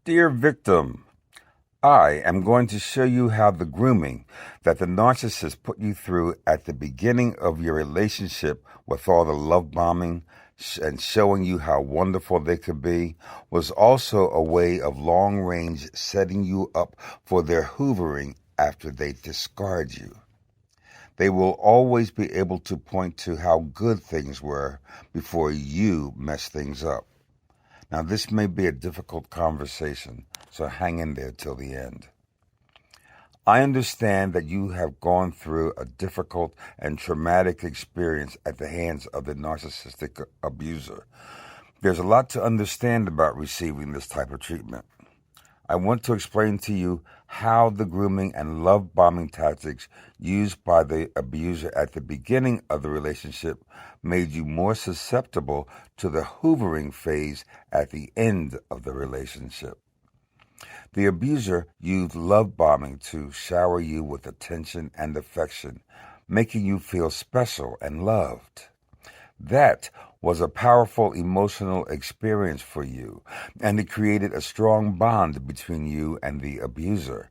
Dear victim, I am going to show you how the grooming that the narcissist put you through at the beginning of your relationship with all the love bombing and showing you how wonderful they could be was also a way of long range setting you up for their hoovering after they discard you. They will always be able to point to how good things were before you mess things up. Now, this may be a difficult conversation, so hang in there till the end. I understand that you have gone through a difficult and traumatic experience at the hands of the narcissistic abuser. There's a lot to understand about receiving this type of treatment. I want to explain to you how the grooming and love bombing tactics used by the abuser at the beginning of the relationship made you more susceptible to the hoovering phase at the end of the relationship. The abuser used love bombing to shower you with attention and affection, making you feel special and loved. That was a powerful emotional experience for you, and it created a strong bond between you and the abuser.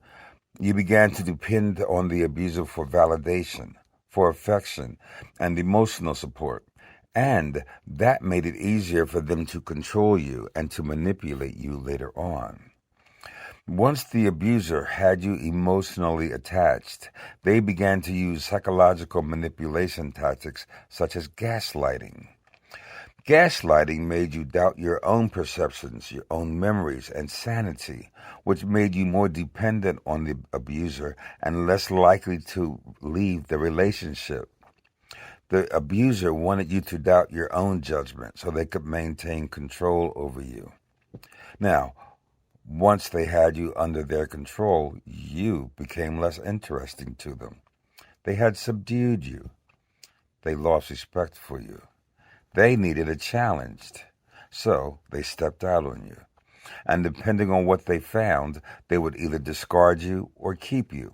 You began to depend on the abuser for validation, for affection, and emotional support, and that made it easier for them to control you and to manipulate you later on. Once the abuser had you emotionally attached, they began to use psychological manipulation tactics such as gaslighting. Gaslighting made you doubt your own perceptions, your own memories, and sanity, which made you more dependent on the abuser and less likely to leave the relationship. The abuser wanted you to doubt your own judgment so they could maintain control over you. Now, once they had you under their control, you became less interesting to them. They had subdued you. They lost respect for you. They needed a challenge, so they stepped out on you. And depending on what they found, they would either discard you or keep you.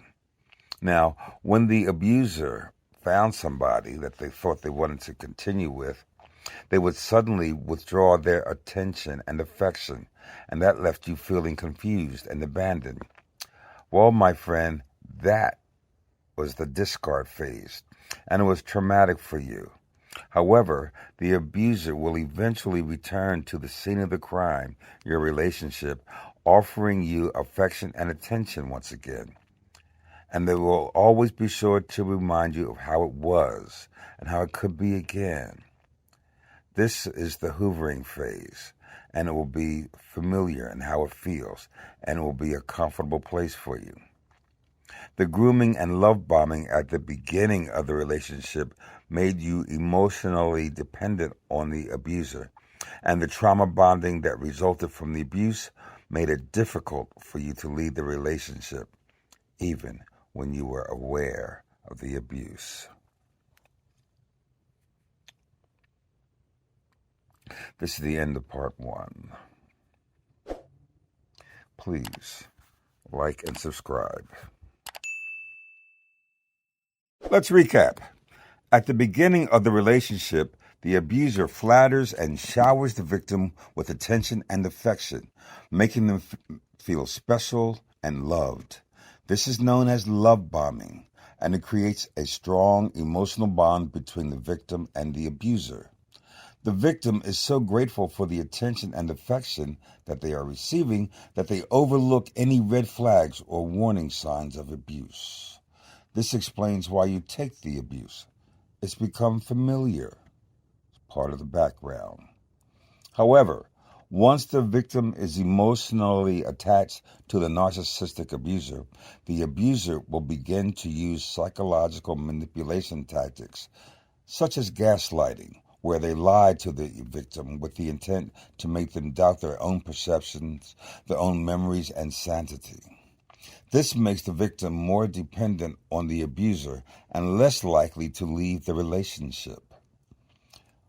Now, when the abuser found somebody that they thought they wanted to continue with, they would suddenly withdraw their attention and affection, and that left you feeling confused and abandoned. Well, my friend, that was the discard phase, and it was traumatic for you. However, the abuser will eventually return to the scene of the crime, your relationship, offering you affection and attention once again. And they will always be sure to remind you of how it was and how it could be again. This is the hoovering phase, and it will be familiar in how it feels, and it will be a comfortable place for you. The grooming and love bombing at the beginning of the relationship made you emotionally dependent on the abuser, and the trauma bonding that resulted from the abuse made it difficult for you to leave the relationship, even when you were aware of the abuse. This is the end of part 1. Please like and subscribe. Let's recap. At the beginning of the relationship, the abuser flatters and showers the victim with attention and affection, making them feel special and loved. This is known as love bombing, and it creates a strong emotional bond between the victim and the abuser. The victim is so grateful for the attention and affection that they are receiving that they overlook any red flags or warning signs of abuse. This explains why you take the abuse. It's become familiar. It's part of the background. However, once the victim is emotionally attached to the narcissistic abuser, the abuser will begin to use psychological manipulation tactics, such as gaslighting, where they lie to the victim with the intent to make them doubt their own perceptions, their own memories, and sanity. This makes the victim more dependent on the abuser and less likely to leave the relationship.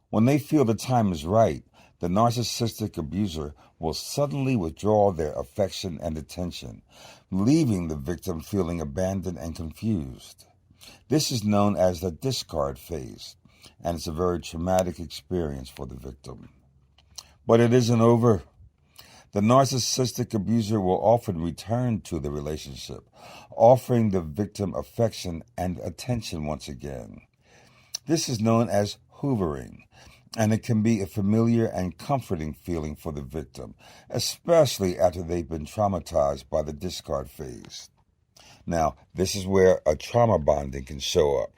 When they feel the time is right, the narcissistic abuser will suddenly withdraw their affection and attention, leaving the victim feeling abandoned and confused. This is known as the discard phase, and it's a very traumatic experience for the victim. But it isn't over. The narcissistic abuser will often return to the relationship, offering the victim affection and attention once again. This is known as hoovering, and it can be a familiar and comforting feeling for the victim, especially after they've been traumatized by the discard phase. Now, this is where a trauma bonding can show up.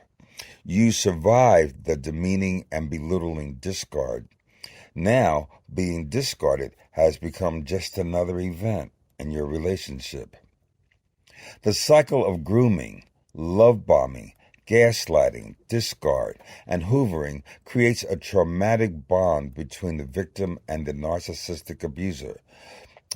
You survived the demeaning and belittling discard. Now, being discarded has become just another event in your relationship. The cycle of grooming, love bombing, gaslighting, discard, and hoovering creates a traumatic bond between the victim and the narcissistic abuser.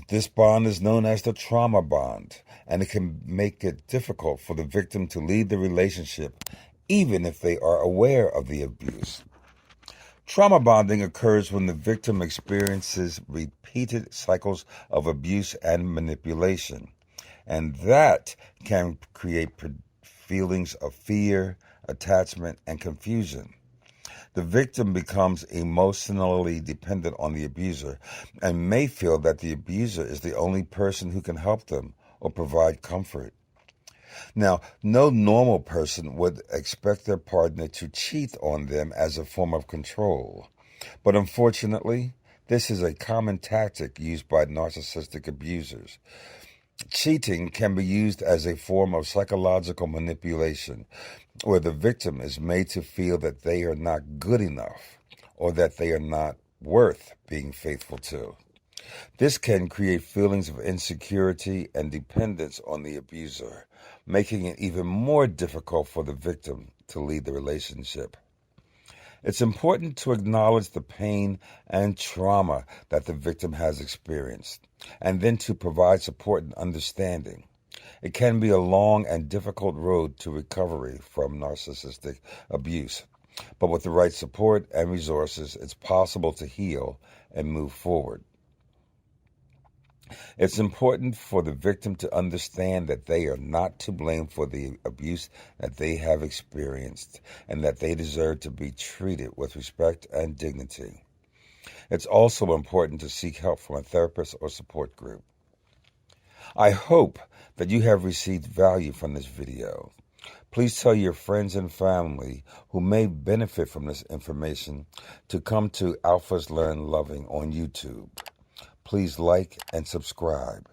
This bond is known as the trauma bond, and it can make it difficult for the victim to leave the relationship, even if they are aware of the abuse. Trauma bonding occurs when the victim experiences repeated cycles of abuse and manipulation, and that can create feelings of fear, attachment, and confusion. The victim becomes emotionally dependent on the abuser and may feel that the abuser is the only person who can help them or provide comfort. Now, no normal person would expect their partner to cheat on them as a form of control. But unfortunately, this is a common tactic used by narcissistic abusers. Cheating can be used as a form of psychological manipulation, where the victim is made to feel that they are not good enough or that they are not worth being faithful to. This can create feelings of insecurity and dependence on the abuser, making it even more difficult for the victim to leave the relationship. It's important to acknowledge the pain and trauma that the victim has experienced, and then to provide support and understanding. It can be a long and difficult road to recovery from narcissistic abuse, but with the right support and resources, it's possible to heal and move forward. It's important for the victim to understand that they are not to blame for the abuse that they have experienced and that they deserve to be treated with respect and dignity. It's also important to seek help from a therapist or support group. I hope that you have received value from this video. Please tell your friends and family who may benefit from this information to come to Alphas Learn Loving on YouTube. Please like and subscribe.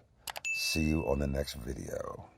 See you on the next video.